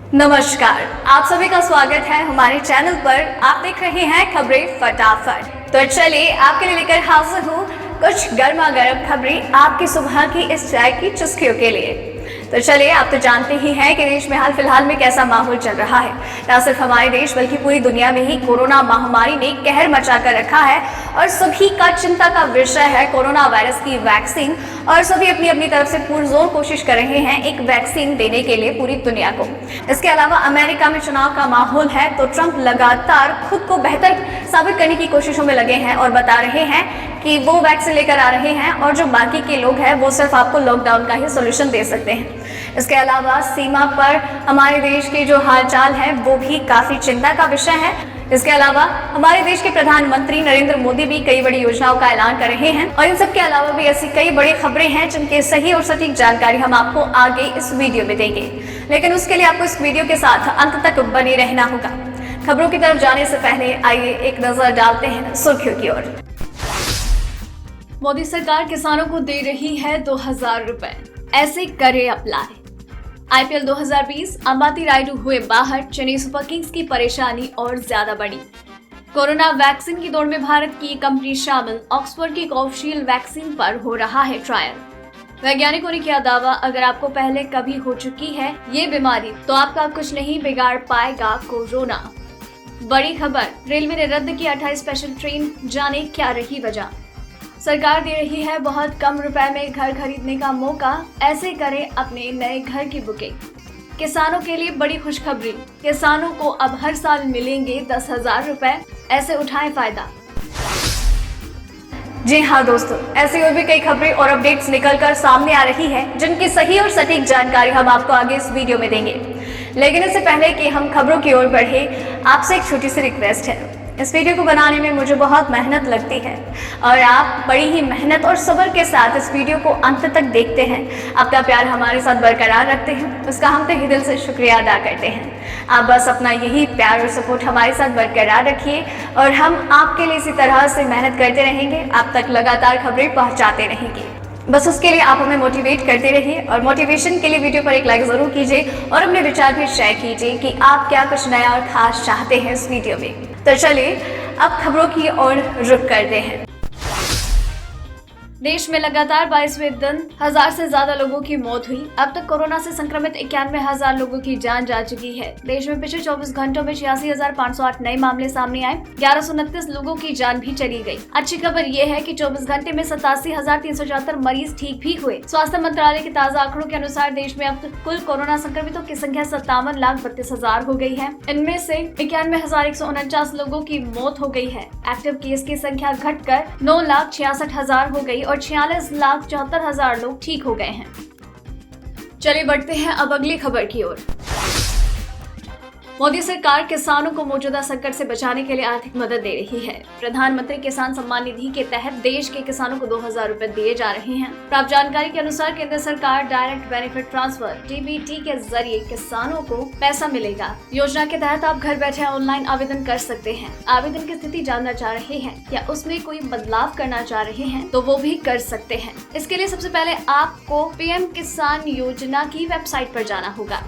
नमस्कार, आप सभी का स्वागत है हमारे चैनल पर। आप देख रहे हैं खबरें फटाफट। तो चलिए आपके लिए लेकर हाजिर हूँ कुछ गर्मा गर्म खबरें आपकी सुबह की इस चाय की चुस्कियों के लिए। तो चलिए, आप तो जानते ही हैं कि देश में हाल फिलहाल में कैसा माहौल चल रहा है। न सिर्फ हमारे देश बल्कि पूरी दुनिया में ही कोरोना महामारी ने कहर मचा कर रखा है और सभी का चिंता का विषय है कोरोना वायरस की वैक्सीन। और सभी अपनी अपनी तरफ से पुरजोर कोशिश कर रहे हैं एक वैक्सीन देने के लिए पूरी दुनिया को। इसके अलावा अमेरिका में चुनाव का माहौल है तो ट्रंप लगातार खुद को बेहतर साबित करने की कोशिशों में लगे हैं और बता रहे हैं कि वो वैक्सीन लेकर आ रहे हैं और जो बाकी के लोग हैं वो सिर्फ आपको लॉकडाउन का ही सोल्यूशन दे सकते हैं। इसके अलावा सीमा पर हमारे देश के जो हालचाल है वो भी काफी चिंता का विषय है। इसके अलावा हमारे देश के प्रधानमंत्री नरेंद्र मोदी भी कई बड़ी योजनाओं का ऐलान कर रहे हैं और इन सब के अलावा भी ऐसी कई बड़ी खबरें हैं जिनकी सही और सटीक जानकारी हम आपको आगे इस वीडियो में देंगे। लेकिन उसके लिए आपको इस वीडियो के साथ अंत तक बने रहना होगा। खबरों की तरफ जाने से पहले आइए एक नजर डालते हैं सुर्खियों की ओर। मोदी सरकार किसानों को दे रही है 2000 रुपए, ऐसे करे अप्लाई। आईपीएल 2020 अंबाती रायडू हुए बाहर, चेन्नई सुपर किंग्स की परेशानी और ज्यादा बढ़ी। कोरोना वैक्सीन की दौड़ में भारत की कंपनी शामिल। ऑक्सफोर्ड की कोविशील्ड वैक्सीन पर हो रहा है ट्रायल। वैज्ञानिकों ने किया दावा, अगर आपको पहले कभी हो चुकी है ये बीमारी तो आपका कुछ नहीं बिगाड़ पाएगा कोरोना। बड़ी खबर, रेलवे ने रद्द की 28 स्पेशल ट्रेन, जाने क्या रही वजह। सरकार दे रही है बहुत कम रुपए में घर खरीदने का मौका, ऐसे करें अपने नए घर की बुकिंग। किसानों के लिए बड़ी खुशखबरी, किसानों को अब हर साल मिलेंगे 10,000 रुपए, ऐसे उठाएं फायदा। जी हाँ दोस्तों, ऐसी और भी कई खबरें और अपडेट्स निकलकर सामने आ रही है जिनकी सही और सटीक जानकारी हम आपको आगे इस वीडियो में देंगे। लेकिन इससे पहले कि हम खबरों की ओर बढ़े, आपसे एक छोटी सी रिक्वेस्ट है। इस वीडियो को बनाने में मुझे बहुत मेहनत लगती है और आप बड़ी ही मेहनत और सब्र के साथ इस वीडियो को अंत तक देखते हैं, आपका प्यार हमारे साथ बरकरार रखते हैं, उसका हम तहे दिल से शुक्रिया अदा करते हैं। आप बस अपना यही प्यार और सपोर्ट हमारे साथ बरकरार रखिए और हम आपके लिए इसी तरह से मेहनत करते रहेंगे, आप तक लगातार खबरें पहुँचाते रहेंगे। बस उसके लिए आप हमें मोटिवेट करते रहिए और मोटिवेशन के लिए वीडियो पर एक लाइक जरूर कीजिए और अपने विचार भी शेयर कीजिए कि आप क्या कुछ नया और खास चाहते हैं इस वीडियो में। तो चलिए अब खबरों की ओर रुख करते हैं। देश में लगातार 22वें दिन 1000 से ज्यादा लोगों की मौत हुई। अब तक कोरोना से संक्रमित 91,000 लोगों की जान जा चुकी है। देश में पिछले 24 घंटों में 86,508 नए मामले सामने आए, 1129 लोगों की जान भी चली गई। अच्छी खबर ये है कि 24 घंटे में 87,374 मरीज ठीक भी हुए। स्वास्थ्य मंत्रालय के ताजा आंकड़ों के अनुसार देश में अब तक कुल कोरोना संक्रमितों की संख्या 57,32,000 हो गई है। इनमें से 91,149 लोगों की मौत हो गई है। एक्टिव केस की संख्या घटकर 9,66,000 हो गई और 46,74,000 लोग ठीक हो गए हैं। चलिए बढ़ते हैं अब अगली खबर की ओर। मोदी सरकार किसानों को मौजूदा संकट से बचाने के लिए आर्थिक मदद दे रही है। प्रधानमंत्री किसान सम्मान निधि के तहत देश के किसानों को 2000 रुपए दिए जा रहे हैं। प्राप्त जानकारी के अनुसार केंद्र सरकार डायरेक्ट बेनिफिट ट्रांसफर डीबीटी के जरिए किसानों को पैसा मिलेगा। योजना के तहत आप घर बैठे ऑनलाइन आवेदन कर सकते हैं। आवेदन की स्थिति जानना चाह रहे हैं या उसमें कोई बदलाव करना चाह रहे हैं तो वो भी कर सकते हैं। इसके लिए सबसे पहले आपको पीएम किसान योजना की वेबसाइट पर जाना होगा।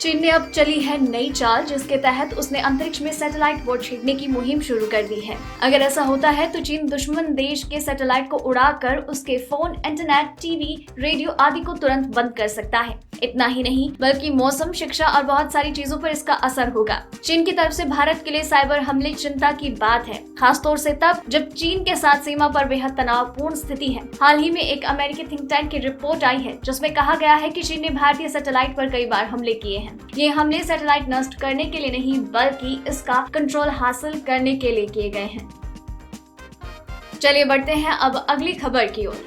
चीन ने अब चली है नई चाल, जिसके तहत उसने अंतरिक्ष में सैटेलाइट बोर्ड छेड़ने की मुहिम शुरू कर दी है। अगर ऐसा होता है तो चीन दुश्मन देश के सैटेलाइट को उड़ाकर उसके फोन, इंटरनेट, टीवी, रेडियो आदि को तुरंत बंद कर सकता है। इतना ही नहीं बल्कि मौसम, शिक्षा और बहुत सारी चीजों पर इसका असर होगा। चीन की तरफ से भारत के लिए साइबर हमले चिंता की बात है, खासतौर से तब जब चीन के साथ सीमा पर बेहद तनावपूर्ण स्थिति है। हाल ही में एक अमेरिकी थिंक टैंक की रिपोर्ट आई है जिसमें कहा गया है कि चीन ने भारतीय सैटेलाइट पर कई बार हमले किए हैं। ये हमले सैटेलाइट नष्ट करने के लिए नहीं बल्कि इसका कंट्रोल हासिल करने के लिए किए गए हैं। चलिए बढ़ते हैं अब अगली खबर की ओर।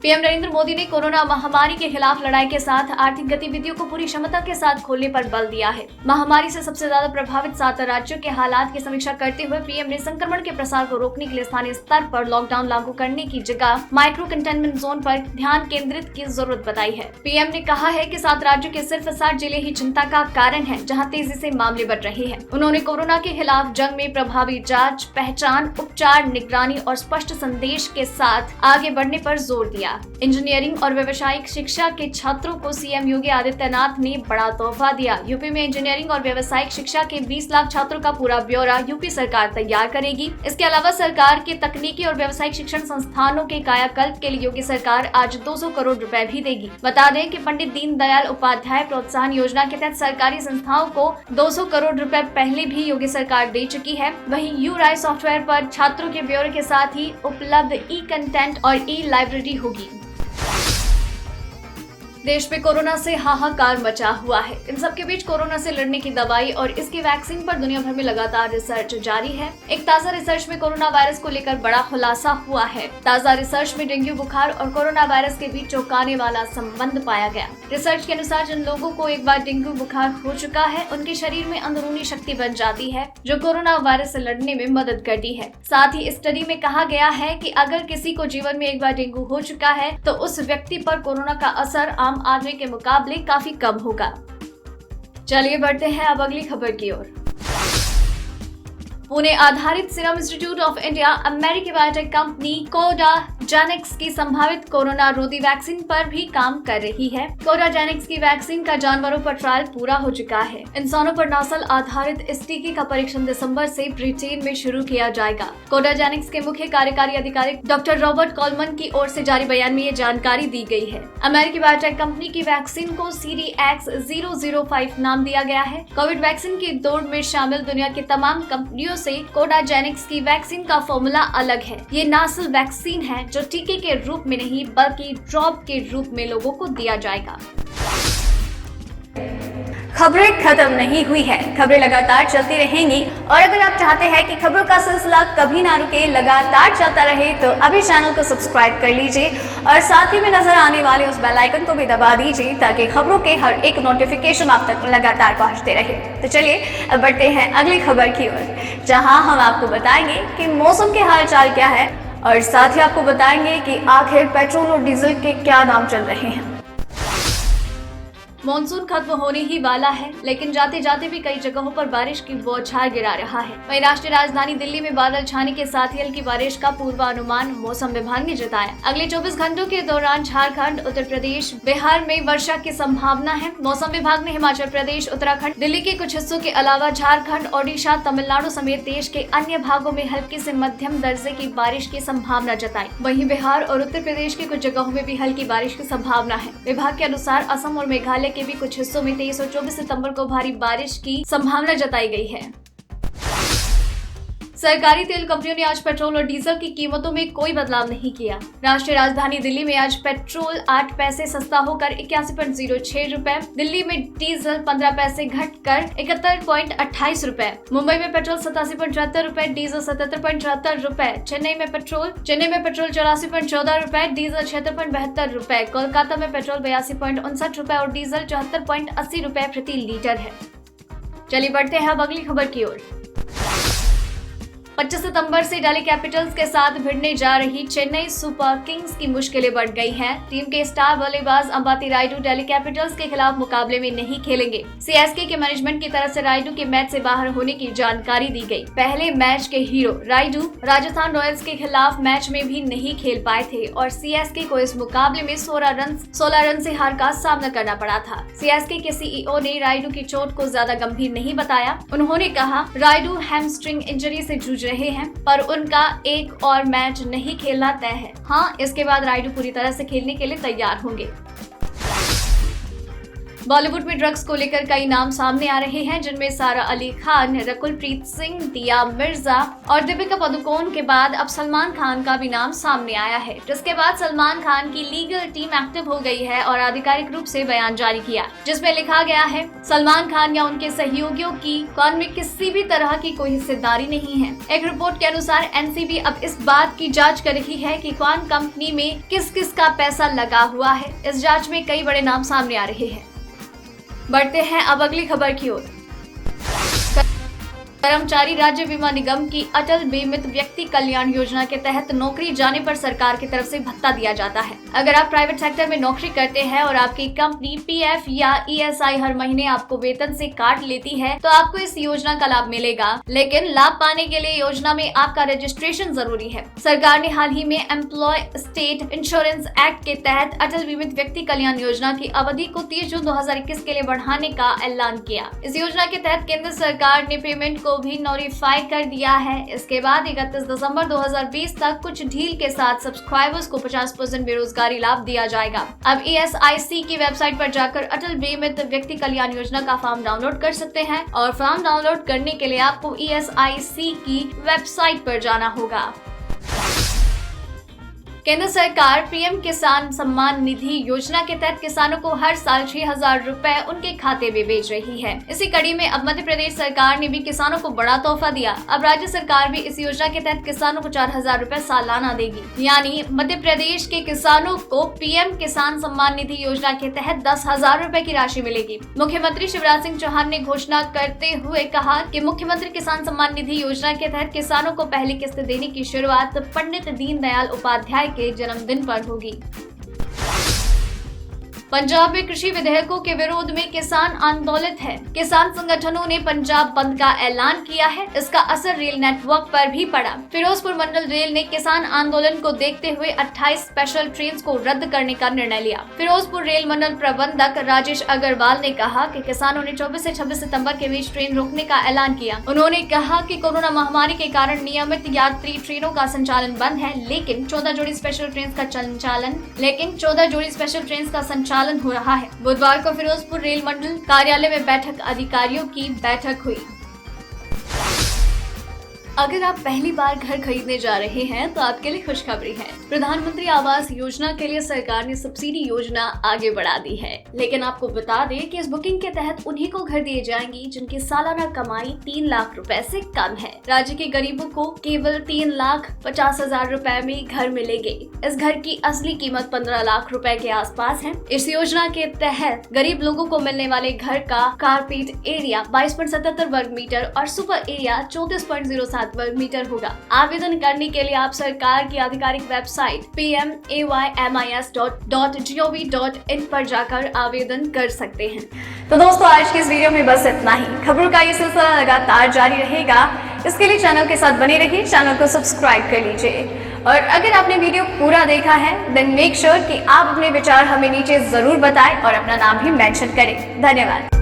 पीएम नरेंद्र मोदी ने कोरोना महामारी के खिलाफ लड़ाई के साथ आर्थिक गतिविधियों को पूरी क्षमता के साथ खोलने पर बल दिया है। महामारी से सबसे ज्यादा प्रभावित 7 राज्यों के हालात की समीक्षा करते हुए पीएम ने संक्रमण के प्रसार को रोकने के लिए स्थानीय स्तर पर लॉकडाउन लागू करने की जगह माइक्रो कंटेनमेंट जोन पर ध्यान केंद्रित की जरूरत बताई है। पीएम ने कहा है कि 7 राज्यों के सिर्फ 7 जिले ही चिंता का कारण है जहाँ तेजी से मामले बढ़ रहे हैं। उन्होंने कोरोना के खिलाफ जंग में प्रभावी जाँच, पहचान, उपचार, निगरानी और स्पष्ट संदेश के साथ आगे बढ़ने पर जोर दिया गया। इंजीनियरिंग और व्यावसायिक शिक्षा के छात्रों को सीएम योगी आदित्यनाथ ने बड़ा तोहफा दिया। यूपी में इंजीनियरिंग और व्यावसायिक शिक्षा के 20 लाख छात्रों का पूरा ब्यौरा यूपी सरकार तैयार करेगी। इसके अलावा सरकार के तकनीकी और व्यावसायिक शिक्षण संस्थानों के कायाकल्प के लिए योगी सरकार आज 200 करोड़ रुपए भी देगी। बता दें कि पंडित दीनदयाल उपाध्याय प्रोत्साहन योजना के तहत सरकारी संस्थाओं को 200 करोड़ रुपए पहले भी योगी सरकार दे चुकी है। वहीं यूराई सॉफ्टवेयर पर छात्रों के ब्यौरे के साथ ही उपलब्ध ई कंटेंट और ई लाइब्रेरी होगी। देश में कोरोना से हाहाकार मचा हुआ है। इन सबके बीच कोरोना से लड़ने की दवाई और इसकी वैक्सीन पर दुनिया भर में लगातार रिसर्च जारी है। एक ताजा रिसर्च में कोरोना वायरस को लेकर बड़ा खुलासा हुआ है। ताजा रिसर्च में डेंगू बुखार और कोरोना वायरस के बीच चौंकाने वाला संबंध पाया गया। रिसर्च के अनुसार जिन लोगों को एक बार डेंगू बुखार हो चुका है, उनके शरीर में अंदरूनी शक्ति बन जाती है जो कोरोना वायरस से लड़ने में मदद करती है। साथ ही स्टडी में कहा गया है कि अगर किसी को जीवन में एक बार डेंगू हो चुका है तो उस व्यक्ति पर कोरोना का असर आम आदमी के मुकाबले काफी कम होगा। चलिए बढ़ते हैं अब अगली खबर की ओर। पुणे आधारित सीरम इंस्टीट्यूट ऑफ इंडिया अमेरिकी बायोटेक कंपनी कोडाजेनिक्स की संभावित कोरोना रोधी वैक्सीन पर भी काम कर रही है। कोडाजेनिक्स की वैक्सीन का जानवरों पर ट्रायल पूरा हो चुका है। इंसानों पर नस्ल आधारित इस टीके का परीक्षण दिसंबर से ब्रिटेन में शुरू किया जाएगा। कोडाजेनिक्स के मुख्य कार्यकारी अधिकारी डॉक्टर रॉबर्ट कॉलमन की ओर से जारी बयान में ये जानकारी दी गई है। अमेरिकी बायोटेक कंपनी की वैक्सीन को CDX005 नाम दिया गया है। कोविड वैक्सीन की दौड़ में शामिल दुनिया की तमाम कंपनियों से कोडाजेनिक्स की वैक्सीन का फॉर्मूला अलग है। ये नासल वैक्सीन है जो टीके के रूप में नहीं बल्कि ड्रॉप के रूप में लोगों को दिया जाएगा। खबरें खत्म नहीं हुई है, खबरें लगातार चलती रहेंगी और अगर आप चाहते हैं कि खबरों का सिलसिला कभी ना रुके, लगातार चलता रहे तो अभी चैनल को सब्सक्राइब कर लीजिए और साथ ही में नजर आने वाले उस बेल आइकन को भी दबा दीजिए ताकि खबरों के हर एक नोटिफिकेशन आप तक लगातार पहुंचते रहे। तो चलिए अब बढ़ते हैं अगली खबर की ओर, जहां हम आपको बताएंगे कि मौसम के हाल चाल क्या है और साथ ही आपको बताएंगे कि आखिर पेट्रोल और डीजल के क्या दाम चल रहे हैं। मॉनसून खत्म होने ही वाला है, लेकिन जाते जाते भी कई जगहों पर बारिश की बौछार गिरा रहा है। वहीं राष्ट्रीय राजधानी दिल्ली में बादल छाने के साथ ही हल्की बारिश का पूर्वानुमान मौसम विभाग ने जताया। अगले 24 घंटों के दौरान झारखंड, उत्तर प्रदेश, बिहार में वर्षा की संभावना है। मौसम विभाग ने हिमाचल प्रदेश, उत्तराखंड, दिल्ली के कुछ हिस्सों के अलावा झारखंड, ओडिशा, तमिलनाडु समेत देश के अन्य भागों में हल्की से मध्यम दर्जे की बारिश की संभावना जताई। वहीं बिहार और उत्तर प्रदेश की कुछ जगहों में भी हल्की बारिश की संभावना है। विभाग के अनुसार असम और मेघालय के भी कुछ हिस्सों में 23 और 24 सितंबर को भारी बारिश की संभावना जताई गई है। सरकारी तेल कंपनियों ने आज पेट्रोल और डीजल की कीमतों में कोई बदलाव नहीं किया। राष्ट्रीय राजधानी दिल्ली में आज पेट्रोल 8 पैसे सस्ता होकर 81.06 रुपए, दिल्ली में डीजल 15 पैसे घटकर 71.28 रुपए, मुंबई में पेट्रोल 87.73 रुपए, डीजल 77.73 रुपए, चेन्नई में पेट्रोल 84.14 रुपए, डीजल 76.72 रुपए, कोलकाता में पेट्रोल 82.59 रुपए और डीजल 74.80 रुपए प्रति लीटर है। चलिए बढ़ते हैं अब अगली खबर की ओर। 25 सितंबर से दिल्ली कैपिटल्स के साथ भिड़ने जा रही चेन्नई सुपर किंग्स की मुश्किलें बढ़ गई हैं। टीम के स्टार बल्लेबाज अंबाती रायडू दिल्ली कैपिटल्स के खिलाफ मुकाबले में नहीं खेलेंगे। सीएसके के मैनेजमेंट की तरफ से रायडू के मैच से बाहर होने की जानकारी दी गई। पहले मैच के हीरो रायडू राजस्थान रॉयल्स के खिलाफ मैच में भी नहीं खेल पाए थे और सीएसके को इस मुकाबले में 16 रन से हार का सामना करना पड़ा था। सीएसके के सीईओ ने रायडू की चोट को ज्यादा गंभीर नहीं बताया। उन्होंने कहा, रायडू हैमस्ट्रिंग इंजरी से जूझ रहे हैं पर उनका एक और मैच नहीं खेलना तय है। हाँ, इसके बाद रायडू पूरी तरह से खेलने के लिए तैयार होंगे। बॉलीवुड में ड्रग्स को लेकर कई नाम सामने आ रहे हैं, जिनमें सारा अली खान, रकुलप्रीत सिंह, दिया मिर्जा और दीपिका पादुकोण के बाद अब सलमान खान का भी नाम सामने आया है, जिसके बाद सलमान खान की लीगल टीम एक्टिव हो गई है और आधिकारिक रूप से बयान जारी किया, जिसमें लिखा गया है, सलमान खान या उनके सहयोगियों की कॉन में किसी भी तरह की कोई हिस्सेदारी नहीं है। एक रिपोर्ट के अनुसार एनसीबी अब इस बात की जाँच कर रही है कि कॉन कंपनी में किस किस का पैसा लगा हुआ है। इस जाँच में कई बड़े नाम सामने आ रहे हैं। बढ़ते हैं अब अगली खबर की ओर। कर्मचारी राज्य बीमा निगम की अटल बीमित व्यक्ति कल्याण योजना के तहत नौकरी जाने पर सरकार की तरफ से भत्ता दिया जाता है। अगर आप प्राइवेट सेक्टर में नौकरी करते हैं और आपकी कंपनी पीएफ या ईएसआई हर महीने आपको वेतन से काट लेती है तो आपको इस योजना का लाभ मिलेगा, लेकिन लाभ पाने के लिए योजना में आपका रजिस्ट्रेशन जरूरी है। सरकार ने हाल ही में एम्प्लॉय स्टेट इंश्योरेंस एक्ट के तहत अटल बीमित व्यक्ति कल्याण योजना की अवधि को 30 जून 2021 के लिए बढ़ाने का ऐलान किया। इस योजना के तहत केंद्र सरकार ने पेमेंट को भी नोटिफाई कर दिया है। इसके बाद 31 दिसंबर 2020 तक कुछ ढील के साथ सब्सक्राइबर्स को 50% बेरोजगारी लाभ दिया जाएगा। अब ईएसआईसी की वेबसाइट पर जाकर अटल बीमित व्यक्ति कल्याण योजना का फॉर्म डाउनलोड कर सकते हैं और फॉर्म डाउनलोड करने के लिए आपको ईएसआईसी की वेबसाइट पर जाना होगा। केंद्र सरकार पीएम किसान सम्मान निधि योजना के तहत किसानों को हर साल 6,000 रुपए उनके खाते में भेज रही है। इसी कड़ी में अब मध्य प्रदेश सरकार ने भी किसानों को बड़ा तोहफा दिया। अब राज्य सरकार भी इस योजना के तहत किसानों को 4,000 रुपए सालाना देगी। यानी मध्य प्रदेश के किसानों को पीएम किसान सम्मान निधि योजना के तहत 10,000 रुपए की राशि मिलेगी। मुख्यमंत्री शिवराज सिंह चौहान ने घोषणा करते हुए कहा कि मुख्यमंत्री किसान सम्मान निधि योजना के तहत किसानों को पहली किस्त देने की शुरुआत पंडित दीनदयाल उपाध्याय के जन्मदिन पर होगी। पंजाब में कृषि विधेयकों के विरोध में किसान आंदोलित है। किसान संगठनों ने पंजाब बंद का ऐलान किया है। इसका असर रेल नेटवर्क पर भी पड़ा। फिरोजपुर मंडल रेल ने किसान आंदोलन को देखते हुए 28 स्पेशल ट्रेन को रद्द करने का निर्णय लिया। फिरोजपुर रेल मंडल प्रबंधक राजेश अग्रवाल ने कहा कि किसानों ने 24 से 26 सितंबर के बीच ट्रेन रोकने का ऐलान किया। उन्होंने कहा कि कोरोना महामारी के कारण नियमित यात्री ट्रेनों का संचालन बंद है, लेकिन 14 जोड़ी स्पेशल ट्रेन का संचालन हो रहा है। बुधवार को फिरोजपुर रेल मंडल कार्यालय में अधिकारियों की बैठक हुई। अगर आप पहली बार घर खरीदने जा रहे हैं तो आपके लिए खुशखबरी है। प्रधानमंत्री आवास योजना के लिए सरकार ने सब्सिडी योजना आगे बढ़ा दी है, लेकिन आपको बता दें कि इस बुकिंग के तहत उन्हीं को घर दिए जाएंगी जिनकी सालाना कमाई 3 लाख रुपए से कम है। राज्य के गरीबों को केवल 3,50,000 रुपए में घर मिलेंगे। इस घर की असली कीमत 15 लाख रुपए के आसपास है। इस योजना के तहत गरीब लोगों को मिलने वाले घर का कारपेट एरिया 22.77 वर्ग मीटर और सुपर एरिया 34.07 वर्ग मीटर होगा। आवेदन करने के लिए आप सरकार की आधिकारिक वेबसाइट pmaymis.gov.in पर जाकर आवेदन कर सकते हैं। तो दोस्तों, आज की इस वीडियो में बस इतना ही। खबरों का ये सिलसिला लगातार जारी रहेगा। इसके लिए चैनल के साथ बने रहिए, चैनल को सब्सक्राइब कर लीजिए और अगर आपने वीडियो पूरा देखा है देन मेक श्योर कि आप अपने विचार हमें नीचे जरूर बताएं और अपना नाम भी मेंशन करें। धन्यवाद।